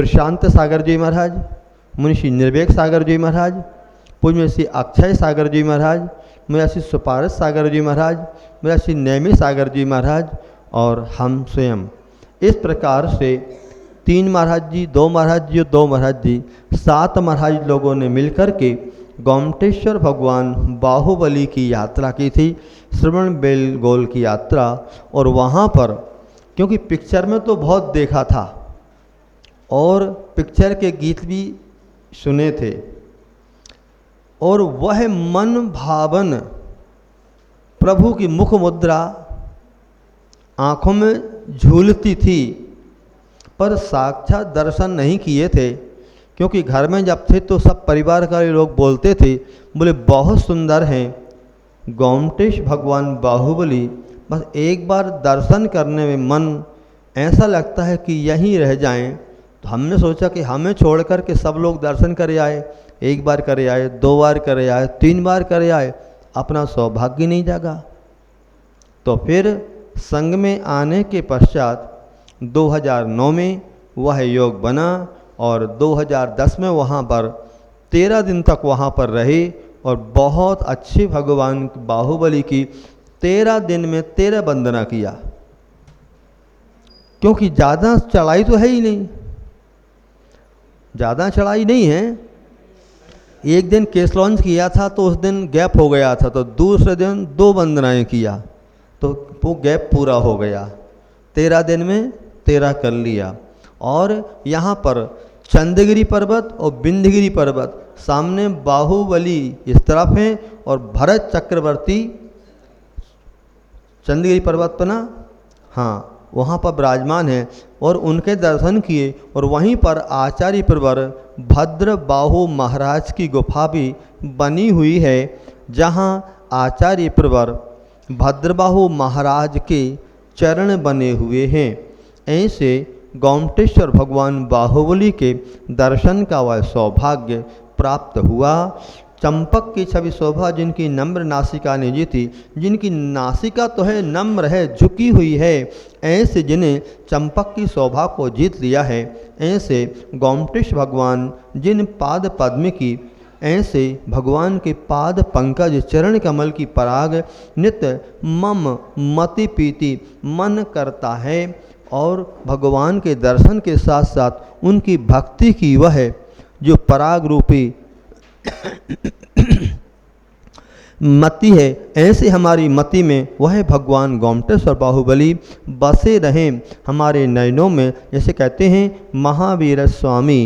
प्रशांत सागर जी महाराज, मुनिषी निर्वेक सागर जी महाराज, पूज्य श्री अक्षय सागर जी महाराज, मेरा श्री सुपारस सागर जी महाराज, मेरा श्री नैमी सागर जी महाराज और हम स्वयं। इस प्रकार से 3 महाराज जी, 2 महाराज जी और 2 महाराज जी, 7 महाराज लोगों ने मिलकर के गोमटेश्वर भगवान बाहुबली की यात्रा की थी, श्रवण बेलगोल की यात्रा। और वहाँ पर क्योंकि पिक्चर में तो बहुत देखा था और पिक्चर के गीत भी सुने थे, और वह मन भावन प्रभु की मुख मुद्रा आँखों में झूलती थी, पर साक्षात दर्शन नहीं किए थे। क्योंकि घर में जब थे तो सब परिवार का लोग बोलते थे, बोले बहुत सुंदर हैं गोमटेश भगवान बाहुबली, बस एक बार दर्शन करने में मन ऐसा लगता है कि यहीं रह जाएं। तो हमने सोचा कि हमें छोड़ कर के सब लोग दर्शन करे आए, 1 बार करे आए, 2 बार करे आए, 3 बार करे आए, अपना सौभाग्य नहीं जागा। तो फिर संघ में आने के पश्चात 2009 में वह योग बना और 2010 में वहाँ पर 13 दिन तक वहाँ पर रहे और बहुत अच्छे भगवान बाहुबली की 13 दिन में 13 वंदना किया। क्योंकि ज़्यादा चढ़ाई तो है ही नहीं, ज़्यादा चढ़ाई नहीं है। एक दिन केस लॉन्च किया था तो उस दिन गैप हो गया था, तो दूसरे दिन 2 वंदनाएँ किया तो वो गैप पूरा हो गया। 13 दिन में 13 कर लिया। और यहाँ पर चंद्रगिरी पर्वत और विंध्यगिरी पर्वत, सामने बाहुबली इस तरफ हैं और भरत चक्रवर्ती चंद्रगिरी पर्वत पर ना, हाँ वहाँ पर विराजमान है और उनके दर्शन किए। और वहीं पर आचार्य प्रवर भद्र बाहु महाराज की गुफा भी बनी हुई है, जहाँ आचार्य प्रवर भद्रबाहु महाराज के चरण बने हुए हैं। ऐसे गोमटेश्वर भगवान बाहुबली के दर्शन का वह सौभाग्य प्राप्त हुआ। चंपक की छवि शोभा जिनकी नम्र नासिका ने जीती, जिनकी नासिका तो है नम्र है, झुकी हुई है, ऐसे जिन्हें चंपक की शोभा को जीत लिया है, ऐसे गोमटेश भगवान जिन पाद पद्म की, ऐसे भगवान के पाद पंकज चरण कमल की पराग नित्य मम मति पीति मन करता है। और भगवान के दर्शन के साथ साथ उनकी भक्ति की वह जो पराग रूपी मति है, ऐसे हमारी मति में वह भगवान गोमटेश्वर बाहुबली बसे रहें हमारे नयनों में। जैसे कहते हैं महावीर स्वामी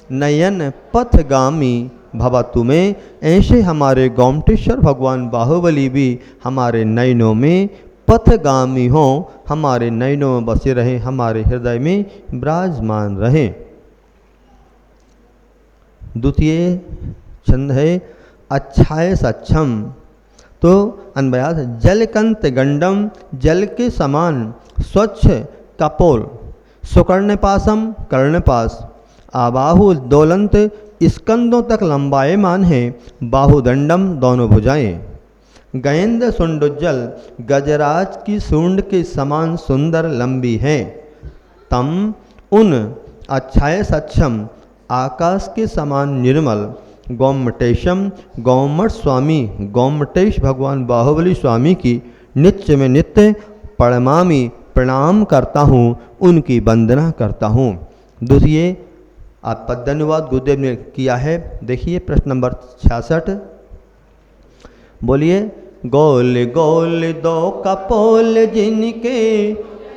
नयन पथगामी भवतु में, ऐसे हमारे गोमटेश्वर भगवान बाहुबली भी हमारे नयनों में पथगामी हों, हमारे नयनों में बसे रहें, हमारे हृदय में विराजमान रहें। द्वितीय छंद है अच्छाय सक्षम। तो अनबयास जलकंत गंडम, जल के समान स्वच्छ कपोल, सुकर्णपासम कर्णपास, आबाहु दोलंत स्कंदों तक लंबायमान है, बाहुदंडम दोनों भुजाएं, गयेंद्र सुंडुज्जल गजराज की सूंड के समान सुंदर लंबी है, तम उन अच्छाय सक्षम आकाश के समान निर्मल, गोमटेशम गोमट स्वामी गोमटेश भगवान बाहुबली स्वामी की नित्य में नित्य प्रणमामि प्रणाम करता हूँ, उनकी वंदना करता हूँ। दूसरी आप पद्यानुवाद गुरुदेव ने किया है, देखिए प्रश्न नंबर 66। बोलिए गोल गोल दो कपोल जिनके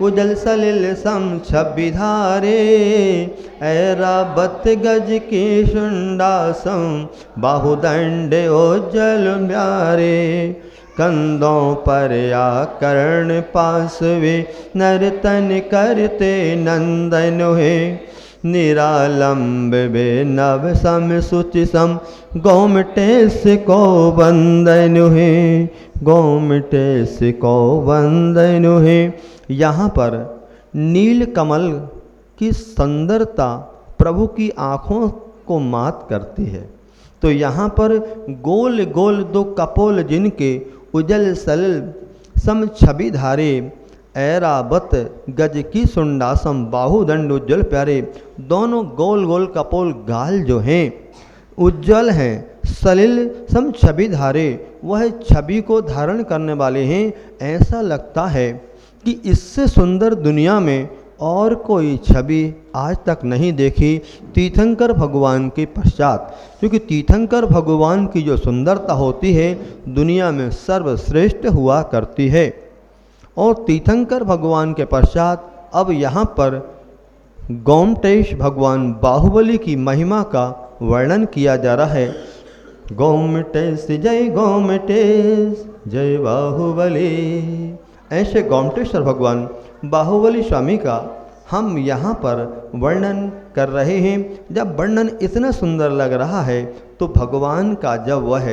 उजल सलिल सम छवि धारे, ऐरावत गज के शुंडासम बाहुदंड ओजल प्यारे, कंधों पर या कर्ण पासवे नर्तन करते नंदन है, निरालंब बे नव सम सुचि सम गोमटेश को वंदन है, गोमटेश को वंदन है। यहाँ पर नील कमल की सुंदरता प्रभु की आँखों को मात करती है। तो यहाँ पर गोल गोल दो कपोल जिनके उजल सलिल सम छवि धारे, ऐरावत गज की सुंडासम बाहुदंड उज्ज्वल प्यारे। दोनों गोल गोल कपोल गाल जो हैं उज्ज्वल हैं, सलिल सम छवि धारे, वह छवि को धारण करने वाले हैं। ऐसा लगता है कि इससे सुंदर दुनिया में और कोई छवि आज तक नहीं देखी तीर्थंकर भगवान के पश्चात, क्योंकि तीर्थंकर भगवान की जो सुंदरता होती है दुनिया में सर्वश्रेष्ठ हुआ करती है। और तीर्थंकर भगवान के पश्चात अब यहाँ पर गोमटेश भगवान बाहुबली की महिमा का वर्णन किया जा रहा है। गोमटेश जय बाहुबली, ऐसे गोमटेश्वर भगवान बाहुबली स्वामी का हम यहाँ पर वर्णन कर रहे हैं। जब वर्णन इतना सुंदर लग रहा है तो भगवान का जब वह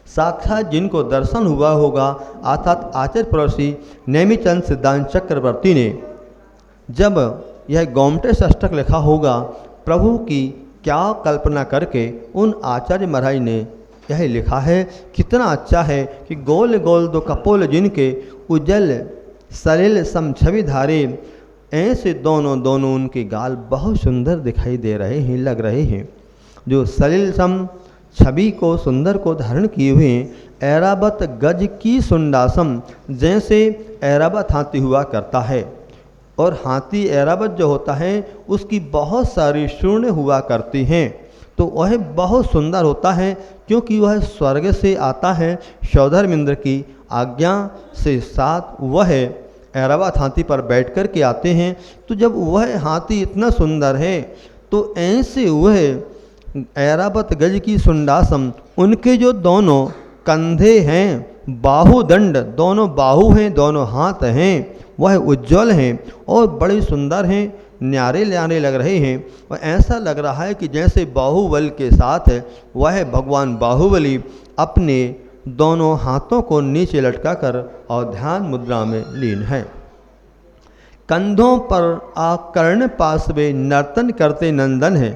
साक्षात जिनको दर्शन हुआ होगा अर्थात आचार्य प्रवर्षि नेमिचंद सिद्धांत चक्रवर्ती ने जब यह गोमटेश अष्टक लिखा होगा, प्रभु की क्या कल्पना करके उन आचार्य महाराज ने यह लिखा है। कितना अच्छा है कि गोल गोल दो कपोल जिनके उज्जल सलिल सम छवि धारे, ऐसे दोनों दोनों उनके गाल बहुत सुंदर दिखाई दे रहे हैं, लग रहे हैं। जो सलिल सम छवि को सुंदर को धारण किए हुए ऐरावत गज की सुंडासम, जैसे ऐरावत हाथी हुआ करता है और हाथी ऐरावत जो होता है उसकी बहुत सारी सूंडें हुआ करती हैं, तो वह बहुत सुंदर होता है क्योंकि वह स्वर्ग से आता है। सौधर्मेंद्र की आज्ञा से साथ वह ऐरावत हाथी पर बैठ कर के आते हैं। तो जब वह हाथी इतना सुंदर है तो ऐसे वह ऐरावत गज की सुंडासम, उनके जो दोनों कंधे हैं, बाहुदंड, दोनों बाहु हैं, दोनों हाथ हैं, वह उज्ज्वल हैं और बड़े सुंदर हैं, न्यारे न्यारे लग रहे हैं। और ऐसा लग रहा है कि जैसे बाहुबल के साथ वह भगवान बाहुबली अपने दोनों हाथों को नीचे लटका कर और ध्यान मुद्रा में लीन है। कंधों पर आकर्ण पास वे नर्तन करते नंदन है।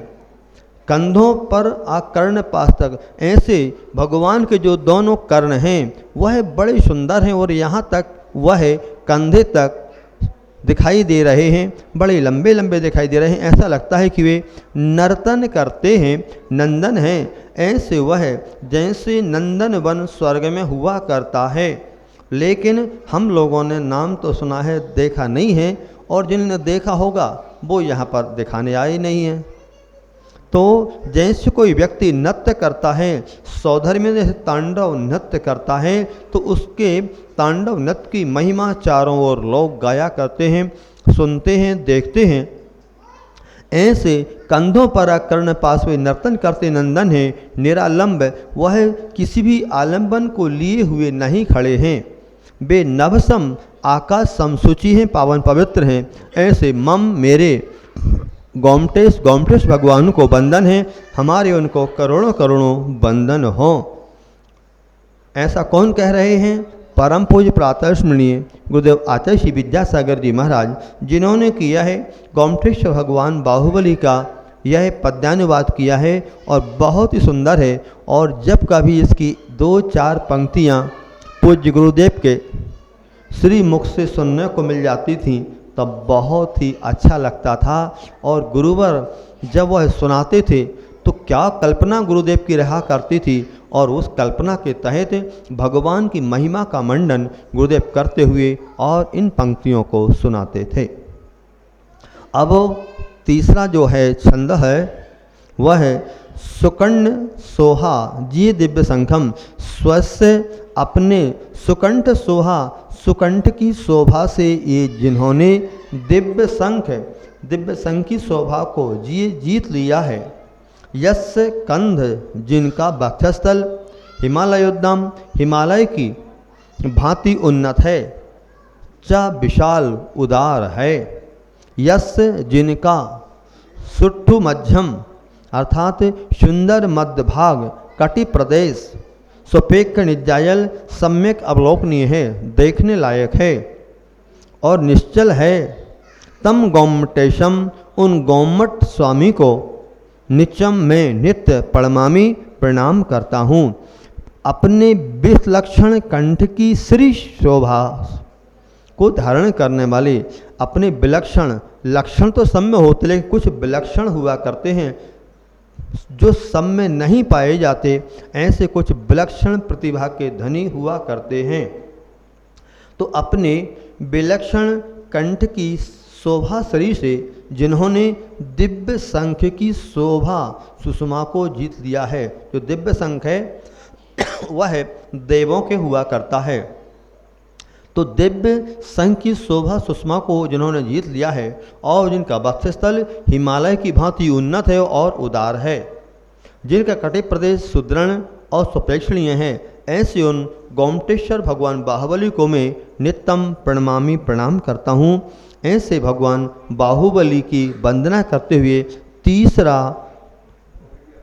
कंधों पर आकर्ण पास तक, ऐसे भगवान के जो दोनों कर्ण हैं वह बड़े सुंदर हैं और यहाँ तक वह कंधे तक दिखाई दे रहे हैं, बड़े लंबे लंबे दिखाई दे रहे हैं। ऐसा लगता है कि वे नर्तन करते हैं, नंदन हैं। ऐसे वह जैसे नंदन वन स्वर्ग में हुआ करता है, लेकिन हम लोगों ने नाम तो सुना है, देखा नहीं है, और जिन्होंने देखा होगा वो यहाँ पर दिखाने आए नहीं हैं। तो जैसे कोई व्यक्ति नृत्य करता है, सौधर्म में जैसे तांडव नृत्य करता है, तो उसके तांडव नृत्य की महिमा चारों ओर लोग गाया करते हैं, सुनते हैं, देखते हैं। ऐसे कंधों पर आकर्ण पास में नर्तन करते नंदन हैं, निरालंब, वह किसी भी आलंबन को लिए हुए नहीं खड़े हैं। वे नभसम आकाश समसूची हैं, पावन पवित्र हैं। ऐसे मम मेरे गोमटेश भगवान को बंधन है, हमारे उनको करोड़ों करोड़ों बंधन हो। ऐसा कौन कह रहे हैं? परम पूज्य प्रातः स्मरणीय गुरुदेव आचार्य श्री विद्यासागर जी महाराज, जिन्होंने किया है गोमटेश भगवान बाहुबली का यह पद्यानुवाद किया है और बहुत ही सुंदर है। और जब कभी इसकी 2-4 पंक्तियाँ पूज्य गुरुदेव के श्री मुख से सुनने को मिल जाती थीं तब बहुत ही अच्छा लगता था। और गुरुवर जब वह सुनाते थे तो क्या कल्पना गुरुदेव की रहा करती थी, और उस कल्पना के तहत भगवान की महिमा का मंडन गुरुदेव करते हुए और इन पंक्तियों को सुनाते थे। अब तीसरा जो है छंद है वह है सुकर्ण सोहा जी दिव्य संखम, स्वस्य अपने सुकंठ सोहा, सुकंठ की शोभा से ये जिन्होंने दिव्य संख की शोभा को जीत लिया है। यश कंध जिनका वक्षस्थल हिमालयोद्यम, हिमालय की भांति उन्नत है, च विशाल उदार है। यश जिनका सुट्ठु मध्यम अर्थात सुंदर मध्य भाग, कटि प्रदेश सुपेक्ष निजायल सम्यक अवलोकनीय है, देखने लायक है और निश्चल है। तम गोमटेशम उन गोमट स्वामी को निचम में नित्य प्रणमामि प्रणाम करता हूँ। अपने विलक्षण कंठ की श्री शोभा को धारण करने वाले अपने विलक्षण लक्षण तो सब में होते, लेकिन कुछ विलक्षण हुआ करते हैं जो सब में नहीं पाए जाते। ऐसे कुछ विलक्षण प्रतिभा के धनी हुआ करते हैं। तो अपने विलक्षण कंठ की शोभा शरीर से जिन्होंने दिव्य शंख की शोभा सुषमा को जीत लिया है, जो दिव्य शंख है वह देवों के हुआ करता है। तो दिव्य शंख की शोभा सुषमा को जिन्होंने जीत लिया है और जिनका वक्षस्थल हिमालय की भांति उन्नत है और उदार है, जिनका कटे प्रदेश सुदृढ़ और सुप्रेक्षणीय है, ऐसे उन गोमटेश्वर भगवान बाहुबली को मैं नित्यम प्रणमामि प्रणाम करता हूँ। ऐसे भगवान बाहुबली की वंदना करते हुए तीसरा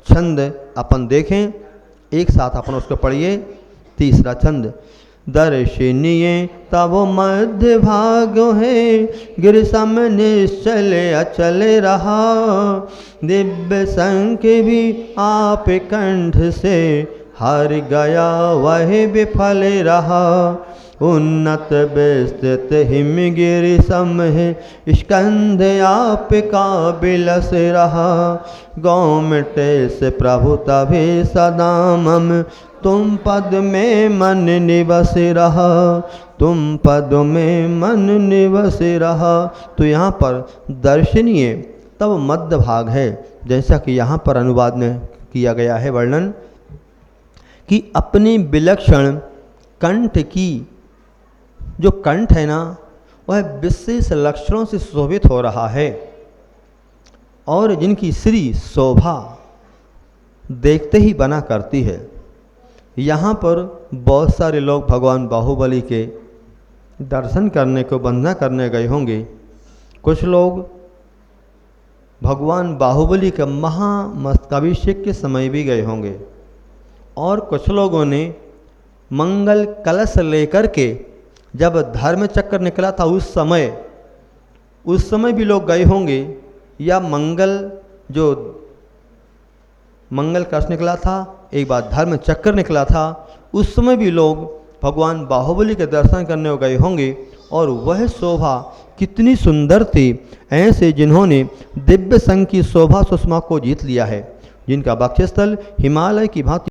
छंद अपन देखें, एक साथ अपन उसको पढ़िए। तीसरा छंद। दर्शनीय तब मध्य भाग है, गिर सम निश्चल अचल रहा, दिव्य शंख भी आप कंठ से हार गया वह विफल रहा, उन्नत विस्तृत हिमगिरि सम है, स्कंध आप का बिलस रहा, गौमटे से प्रभु तभी सदा मम, तुम पद में मन निवस रहा, तुम पद में मन निवस रहा। तो यहाँ पर दर्शनीय तब मध्य भाग है, जैसा कि यहाँ पर अनुवाद में किया गया है वर्णन, कि अपने विलक्षण कंठ की जो कंठ है ना, वह विशेष लक्षणों से शोभित हो रहा है और जिनकी श्री शोभा देखते ही बना करती है। यहाँ पर बहुत सारे लोग भगवान बाहुबली के दर्शन करने को वंदना करने गए होंगे। कुछ लोग भगवान बाहुबली के महामस्तकाभिषेक के समय भी गए होंगे और कुछ लोगों ने मंगल कलश लेकर के जब धर्म चक्र निकला था उस समय भी लोग गए होंगे, या जो मंगल कलश निकला था, एक बार धर्म चक्र निकला था, उस समय भी लोग भगवान बाहुबली के दर्शन करने को गए होंगे और वह शोभा कितनी सुंदर थी। ऐसे जिन्होंने दिव्य शंख की शोभा सुषमा को जीत लिया है, जिनका वक्षस्थल हिमालय की भांति